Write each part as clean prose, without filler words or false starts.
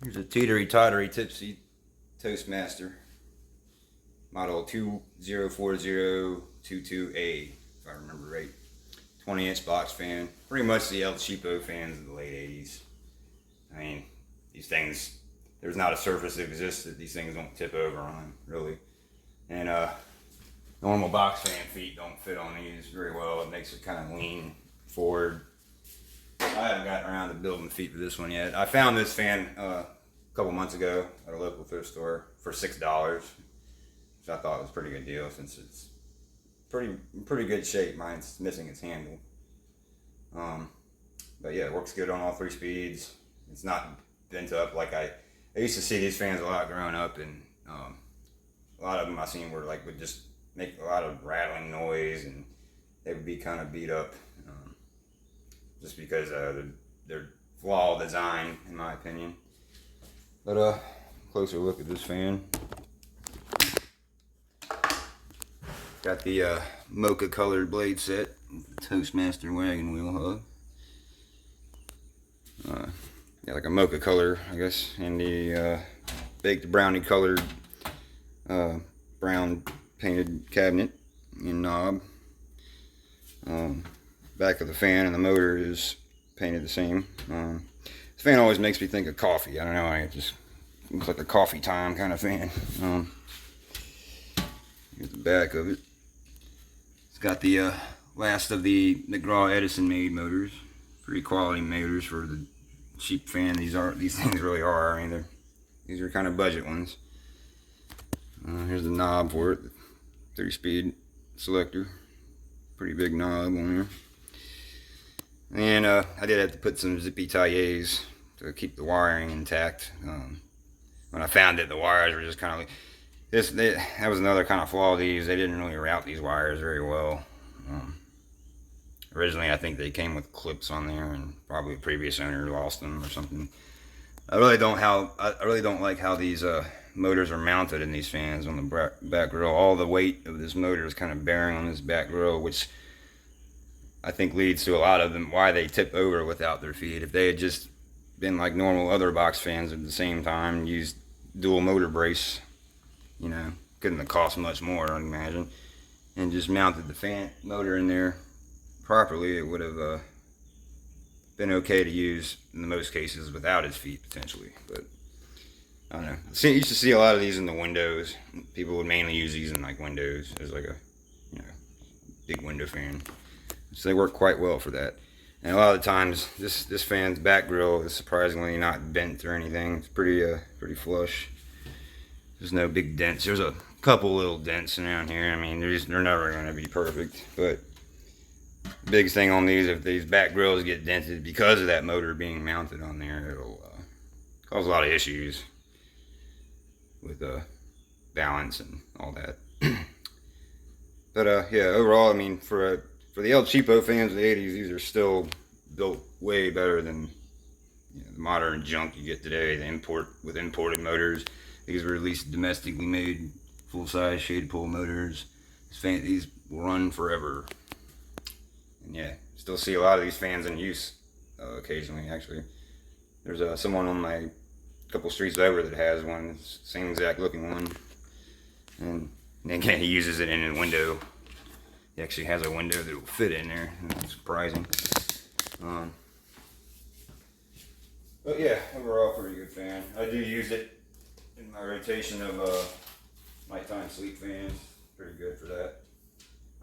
Here's a teetery-tottery tipsy Toastmaster, model 204022A, if I remember right. 20-inch box fan, pretty much the El Cheapo fans of the late 80s. I mean, these things, there's not a surface that exists that these things don't tip over on, really. And normal box fan feet don't fit on these very well. It makes it kind of lean forward. I haven't gotten around to building feet for this one yet. I found this fan a couple months ago at a local thrift store for $6, which I thought was a pretty good deal since it's pretty good shape. Mine's missing its handle. But yeah, it works good on all 3 speeds. It's not bent up like I used to see these fans a lot growing up, and a lot of them I seen were like would just make a lot of rattling noise, and they would be kind of beat up, just because they're flawed design, in my opinion. But closer look at this fan. Got the mocha colored blade set, Toastmaster wagon wheel hub. Yeah, like a mocha color, I guess, and the baked brownie colored brown painted cabinet and knob. Back of the fan and the motor is painted the same. This fan always makes me think of coffee. I don't know, it just looks like a coffee time kind of fan. Here's the back of it. It's got the last of the McGraw Edison made motors. Pretty quality motors for the cheap fan these things really are. I mean, these are kind of budget ones. Here's the knob for it, the 3-speed selector. Pretty big knob on there. And I did have to put some zippy tailles to keep the wiring intact. When I found it, the wires were just kind of like that was another kind of flaw of these. They didn't really route these wires very well. Originally, I think they came with clips on there, and probably the previous owner lost them or something. I really don't like how these motors are mounted in these fans on the back grill. All the weight of this motor is kind of bearing on this back grill, which I think leads to a lot of them why they tip over without their feet. If they had just been like normal other box fans at the same time, used dual motor brace, you know, couldn't have cost much more, I'd imagine, and just mounted the fan motor in there properly, it would have been okay to use in the most cases without his feet potentially. But I don't know. I used to see a lot of these in the windows. People would mainly use these in like windows as like a, you know, big window fan. So they work quite well for that. And a lot of the times, this fan's back grill is surprisingly not bent or anything. It's pretty flush. There's no big dents. There's a couple little dents around here. I mean, they're never going to be perfect. But the biggest thing on these, if these back grills get dented because of that motor being mounted on there, it'll cause a lot of issues with balance and all that. But yeah, overall, I mean, for the El Cheapo fans of the 80s, these are still built way better than, you know, the modern junk you get today. The imported motors. These were at least domestically made, full-size shade pull motors. These will run forever. And yeah, still see a lot of these fans in use occasionally. Actually, there's someone on my couple streets over that has one, same exact looking one, and again, he uses it in a window. He actually has a window that will fit in there. It's surprising. But yeah, overall pretty good fan. I do use it in my rotation of nighttime sleep fans. Pretty good for that.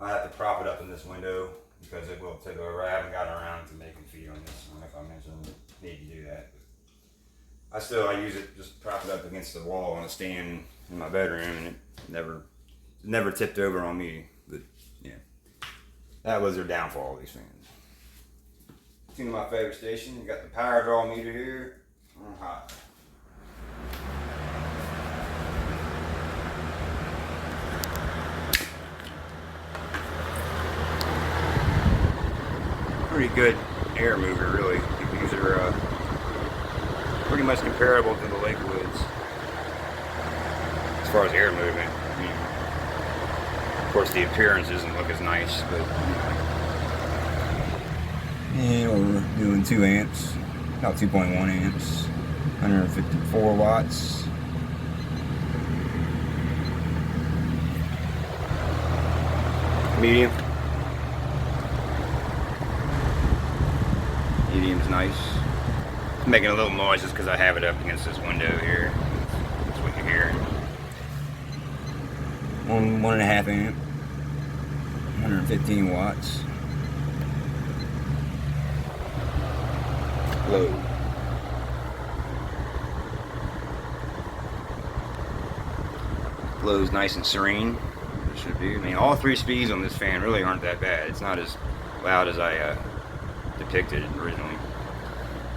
I have to prop it up in this window because it will tip over. I haven't gotten around to making feet on this. I don't know if I mentioned I need to do that. But I use it, just prop it up against the wall on a stand in my bedroom, and it never tipped over on me. But yeah, that was their downfall, these fans. Two of my favorite stations. You got the power draw meter here on high. Pretty good air mover, really. These are pretty much comparable to the Lakewoods as far as air movement. I mean, of course, the appearance doesn't look as nice, but yeah, we're doing 2 amps, about 2.1 amps. 154 watts. Medium. Medium's nice. It's making a little noise just because I have it up against this window here. That's what you're hearing. 1.5 amp. 115 watts. Low. Low's nice and serene. It should be. I mean, all 3 speeds on this fan really aren't that bad. It's not as loud as I depicted originally.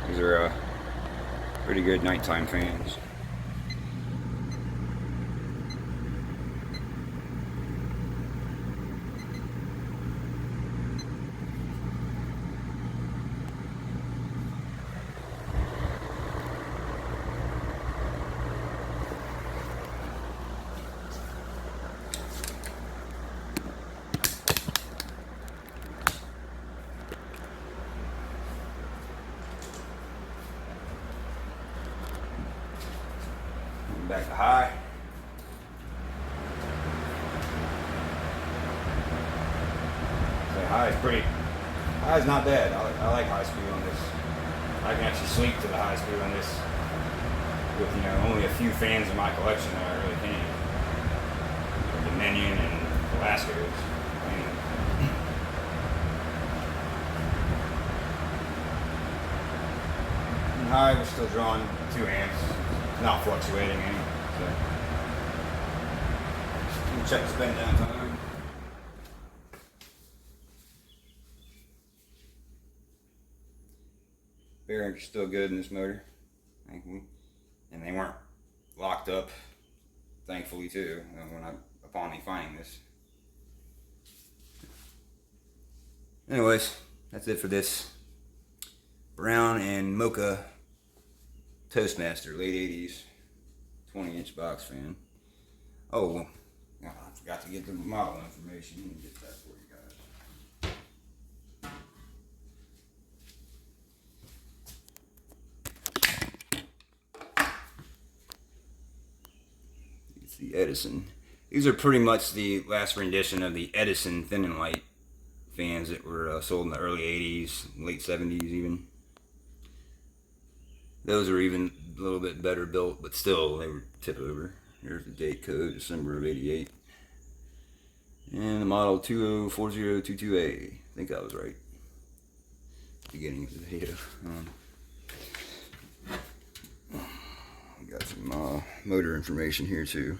These are pretty good nighttime fans. Back to high. So high is pretty. High is not bad. I like high speed on this. I can actually sleep to the high speed on this with, you know, only a few fans in my collection that I really can. The Dominion and Alaska's. And high was still drawing 2 amps. Not fluctuating any. So. Check the spin down time. Bearings are still good in this motor, thankfully, and they weren't locked up, thankfully too. Upon me finding this. Anyways, that's it for this brown and mocha Toastmaster, late 80s, 20-inch box fan. Oh, well, I forgot to get the model information. Let me get that for you guys. It's the Edison. These are pretty much the last rendition of the Edison thin and light fans that were sold in the early 80s, late 70s even. Those are even a little bit better built, but still, they were tip over. Here's the date code, December of 88. And the model 204022A. I think I was right. Beginning of the video. Got some motor information here too.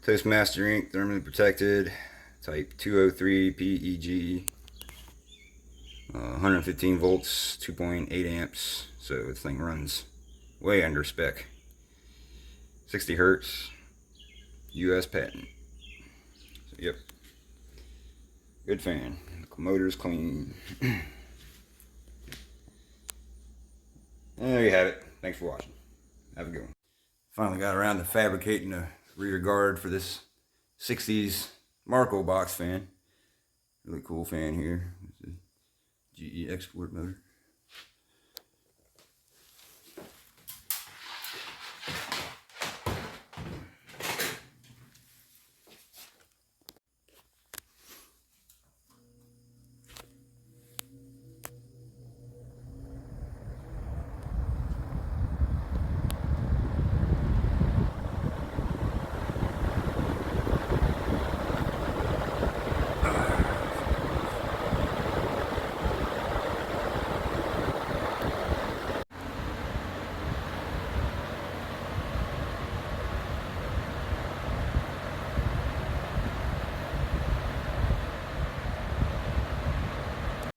Toastmaster Inc., thermally protected, type 203 PEG. 115 volts, 2.8 amps, so this thing runs way under spec. 60 hertz, US patent. So, yep, good fan. The motor's clean. And there you have it. Thanks for watching. Have a good one. Finally got around to fabricating a rear guard for this 60s Marco box fan. Really cool fan here. GE export motor.